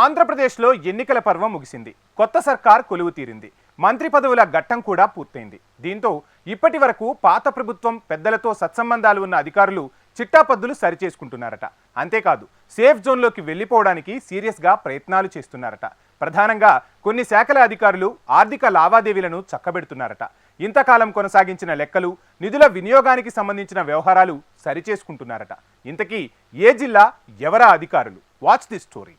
ఆంధ్రప్రదేశ్లో ఎన్నికల పర్వం ముగిసింది. కొత్త సర్కార్ కొలువు తీరింది. మంత్రి పదవుల ఘట్టం కూడా పూర్తయింది. దీంతో ఇప్పటి వరకు పాత ప్రభుత్వం పెద్దలతో సత్సంబంధాలు ఉన్న అధికారులు చిట్టాపద్దులు సరిచేసుకుంటున్నారట. అంతేకాదు సేఫ్ జోన్లోకి వెళ్లిపోవడానికి సీరియస్గా ప్రయత్నాలు చేస్తున్నారట. ప్రధానంగా కొన్ని శాఖల అధికారులు ఆర్థిక లావాదేవీలను చక్కబెడుతున్నారట. ఇంతకాలం కొనసాగించిన లెక్కలు, నిధుల వినియోగానికి సంబంధించిన వ్యవహారాలు సరిచేసుకుంటున్నారట. ఇంతకీ ఏ జిల్లా, ఎవరా అధికారులు? Watch the story.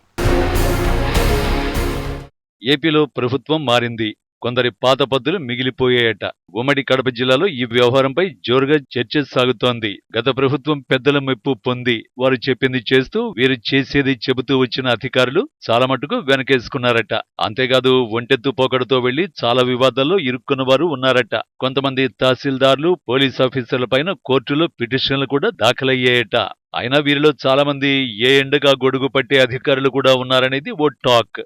ఏపీలో ప్రభుత్వం మారింది. కొందరి పాత పద్దులు మిగిలిపోయాయట. ఉమ్మడి కడప జిల్లాలో ఈ వ్యవహారంపై జోరుగా చర్చ సాగుతోంది. గత ప్రభుత్వం పెద్దల మెప్పు పొంది వారు చెప్పింది చేస్తూ, వీరు చేసేది చెబుతూ వచ్చిన అధికారులు చాలా మటుకు వెనకేసుకున్నారట. అంతేకాదు ఒంటెత్తు పోకడతో వెళ్లి చాలా వివాదాల్లో ఇరుక్కున్న వారు ఉన్నారట. కొంతమంది తహసీల్దార్లు, పోలీస్ ఆఫీసర్లపైన కోర్టులో పిటిషన్లు కూడా దాఖలయ్యాయట. అయినా వీరిలో చాలా మంది ఏ ఎండగా గొడుగు పట్టే అధికారులు కూడా ఉన్నారనేది ఓ టాక్.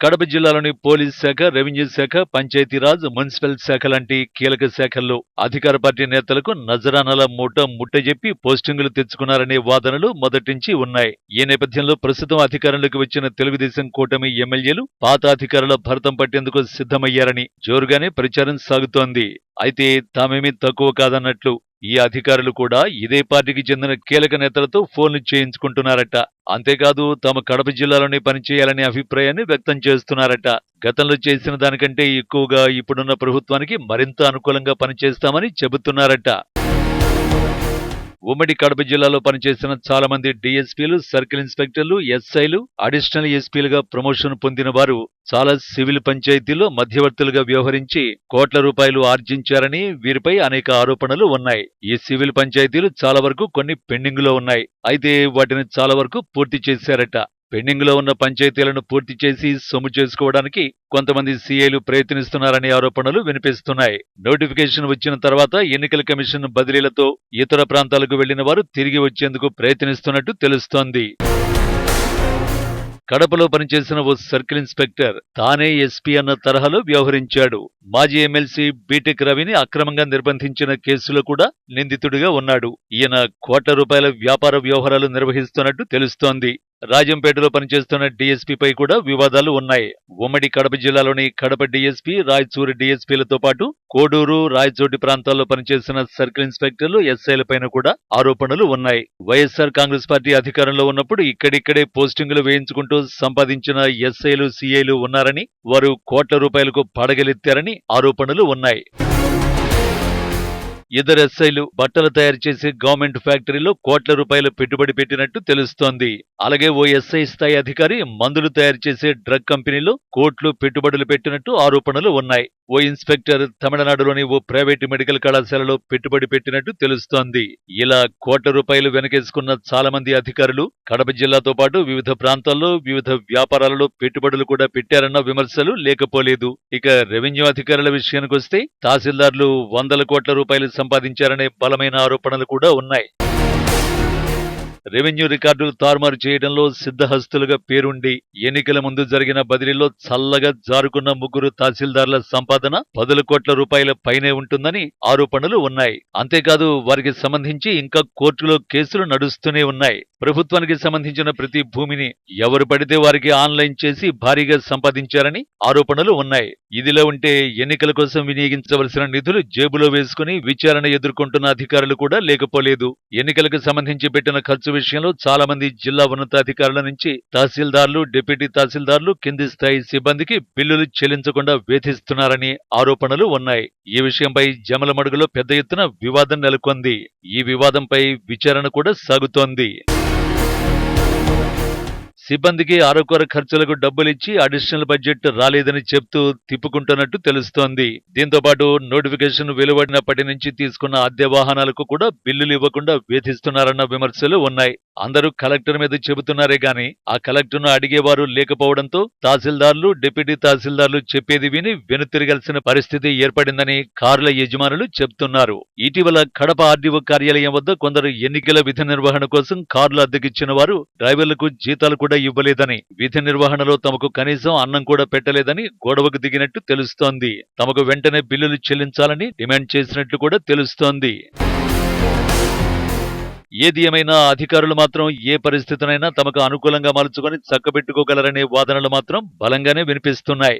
కడప జిల్లాలోని పోలీస్ శాఖ, రెవెన్యూ శాఖ, పంచాయతీరాజ్, మున్సిపల్ శాఖ లాంటి కీలక శాఖల్లో అధికార పార్టీ నేతలకు నజరానాల మూట ముట్టజెప్పి పోస్టింగులు తెచ్చుకున్నారనే వాదనలు మొదటించి ఉన్నాయి. ఈ నేపథ్యంలో ప్రస్తుతం అధికారంలోకి వచ్చిన తెలుగుదేశం కూటమి ఎమ్మెల్యేలు పాత అధికారుల భరతం పట్టేందుకు సిద్ధమయ్యారని జోరుగానే ప్రచారం సాగుతోంది. అయితే తామేమీ తక్కువ కాదన్నట్లు ఈ అధికారులు కూడా ఇదే పార్టీకి చెందిన కీలక నేతలతో ఫోన్లు చేయించుకుంటున్నారట. అంతేకాదు తమ కడప జిల్లాలోనే పనిచేయాలనే అభిప్రాయాన్ని వ్యక్తం చేస్తున్నారట. గతంలో చేసిన దానికంటే ఎక్కువగా ఇప్పుడున్న ప్రభుత్వానికి మరింత అనుకూలంగా పనిచేస్తామని చెబుతున్నారట. ఉమ్మడి కడప జిల్లాలో పనిచేసిన చాలా మంది డీఎస్పీలు, సర్కిల్ ఇన్స్పెక్టర్లు, ఎస్ఐలు, అడిషనల్ ఎస్పీలుగా ప్రమోషన్ పొందిన వారు చాలా సివిల్ పంచాయతీల్లో మధ్యవర్తులుగా వ్యవహరించి కోట్ల రూపాయలు ఆర్జించారని వీరిపై అనేక ఆరోపణలు ఉన్నాయి. ఈ సివిల్ పంచాయతీలు చాలా వరకు కొన్ని పెండింగులో ఉన్నాయి. అయితే వాటిని చాలా వరకు పూర్తి చేశారట. పెండింగ్ లో ఉన్న పంచాయతీలను పూర్తి చేసి సొమ్ము చేసుకోవడానికి కొంతమంది సీఐలు ప్రయత్నిస్తున్నారనే ఆరోపణలు వినిపిస్తున్నాయి. నోటిఫికేషన్ వచ్చిన తర్వాత ఎన్నికల కమిషన్ బదిలీలతో ఇతర ప్రాంతాలకు వెళ్లిన వారు తిరిగి వచ్చేందుకు ప్రయత్నిస్తున్నట్టు తెలుస్తోంది. కడపలో పనిచేసిన ఓ సర్కిల్ ఇన్స్పెక్టర్ తానే ఎస్పీ అన్న తరహాలో వ్యవహరించాడు. మాజీ ఎమ్మెల్సీ బీటెక్ రవిని అక్రమంగా నిర్బంధించిన కేసులో కూడా నిందితుడిగా ఉన్నాడు. ఈయన కోట్ల రూపాయల వ్యాపార వ్యవహారాలు నిర్వహిస్తున్నట్టు తెలుస్తోంది. రాజంపేటలో పనిచేస్తున్న డీఎస్పీపై కూడా వివాదాలు ఉన్నాయి. ఉమ్మడి కడప జిల్లాలోని కడప డీఎస్పీ, రాయచూరు డీఎస్పీలతో పాటు కోడూరు, రాయచోటి ప్రాంతాల్లో పనిచేసిన సర్కిల్ ఇన్స్పెక్టర్లు, ఎస్ఐలపైన కూడా ఆరోపణలు ఉన్నాయి. వైఎస్ఆర్ కాంగ్రెస్ పార్టీ అధికారంలో ఉన్నప్పుడు ఇక్కడిక్కడే పోస్టింగులు వేయించుకుంటూ సంపాదించిన ఎస్ఐలు, సీఐలు ఉన్నారని, వారు కోట్ల రూపాయలకు పడగలెత్తారని ఆరోపణలు ఉన్నాయి. ఇద్దరు ఎస్ఐలు బట్టలు తయారు చేసే గవర్నమెంట్ ఫ్యాక్టరీలో కోట్ల రూపాయలు పెట్టుబడి పెట్టినట్టు తెలుస్తోంది. అలాగే ఓ ఎస్ఐ స్థాయి అధికారి మందులు తయారు చేసే డ్రగ్ కంపెనీలో కోట్లు పెట్టుబడులు పెట్టినట్టు ఆరోపణలు ఉన్నాయి. ఓ ఇన్స్పెక్టర్ తమిళనాడులోని ఓ ప్రైవేటు మెడికల్ కళాశాలలో పెట్టుబడి పెట్టినట్టు తెలుస్తోంది. ఇలా కోట్ల రూపాయలు వెనకేసుకున్న చాలా మంది అధికారులు కడప జిల్లాతో పాటు వివిధ ప్రాంతాల్లో వివిధ వ్యాపారాలలో పెట్టుబడులు కూడా పెట్టారన్న విమర్శలు లేకపోలేదు. ఇక రెవెన్యూ అధికారుల విషయానికొస్తే తహసీల్దార్లు వందల కోట్ల రూపాయలు సంపాదించారనే బలమైన ఆరోపణలు కూడా ఉన్నాయి. రెవెన్యూ రికార్డులు తారుమారు చేయడంలో సిద్ధహస్తులుగా పేరుండి ఎన్నికల ముందు జరిగిన బదిలీలో చల్లగా జారుకున్న ముగ్గురు తహసీల్దార్ల సంపాదన 10 కోట్ల రూపాయల పైనే ఉంటుందని ఆరోపణలు ఉన్నాయి. అంతేకాదు వారికి సంబంధించి ఇంకా కోర్టులో కేసులు నడుస్తూనే ఉన్నాయి. ప్రభుత్వానికి సంబంధించిన ప్రతి భూమిని ఎవరు పడితే వారికి ఆన్లైన్ చేసి భారీగా సంపాదించారని ఆరోపణలు ఉన్నాయి. ఇదిలో ఉంటే ఎన్నికల కోసం వినియోగించవలసిన నిధులు జేబులో వేసుకుని విచారణ ఎదుర్కొంటున్న అధికారులు కూడా లేకపోలేదు. ఎన్నికలకు సంబంధించి పెట్టిన ఖర్చు విషయంలో చాలా మంది జిల్లా ఉన్నతాధికారుల నుంచి తహసీల్దార్లు, డిప్యూటీ తహసీల్దార్లు, కింది స్థాయి సిబ్బందికి బిల్లులు చెల్లించకుండా వేధిస్తున్నారని ఆరోపణలు ఉన్నాయి. ఈ విషయంపై జమలమడుగులో పెద్ద ఎత్తున వివాదం నెలకొంది. ఈ వివాదంపై విచారణ కూడా సాగుతోంది. సిబ్బందికి అరకొర ఖర్చులకు డబ్బులిచ్చి అడిషనల్ బడ్జెట్ రాలేదని చెప్తూ తిప్పుకుంటున్నట్టు తెలుస్తోంది. దీంతో పాటు నోటిఫికేషన్ వెలువడినప్పటి నుంచి తీసుకున్న అద్దె వాహనాలకు కూడా బిల్లులు ఇవ్వకుండా వేధిస్తున్నారన్న విమర్శలు ఉన్నాయి. అందరూ కలెక్టర్ మీద చెబుతున్నారే గాని ఆ కలెక్టర్ను అడిగేవారు లేకపోవడంతో తహసీల్దార్లు, డిప్యూటీ తహసీల్దార్లు చెప్పేది విని వెనుతిరగాల్సిన పరిస్థితి ఏర్పడిందని కార్ల యజమానులు చెబుతున్నారు. ఇటీవల కడప ఆర్డీఓ కార్యాలయం వద్ద కొందరు ఎన్నికల విధి నిర్వహణ కోసం కార్లు అద్దెకిచ్చిన వారు డ్రైవర్లకు జీతాలు కూడా ఇవ్వలేదని, విధి నిర్వహణలో తమకు కనీసం అన్నం కూడా పెట్టలేదని గొడవకు దిగినట్టు తెలుస్తోంది. తమకు వెంటనే బిల్లులు చెల్లించాలని డిమాండ్ చేసినట్లు కూడా తెలుస్తోంది. ఏది ఏమైనా అధికారులు మాత్రం ఏ పరిస్థితినైనా తమకు అనుకూలంగా మలుచుకొని చక్కబెట్టుకోగలరనే వాదనలు మాత్రం బలంగానే వినిపిస్తున్నాయి.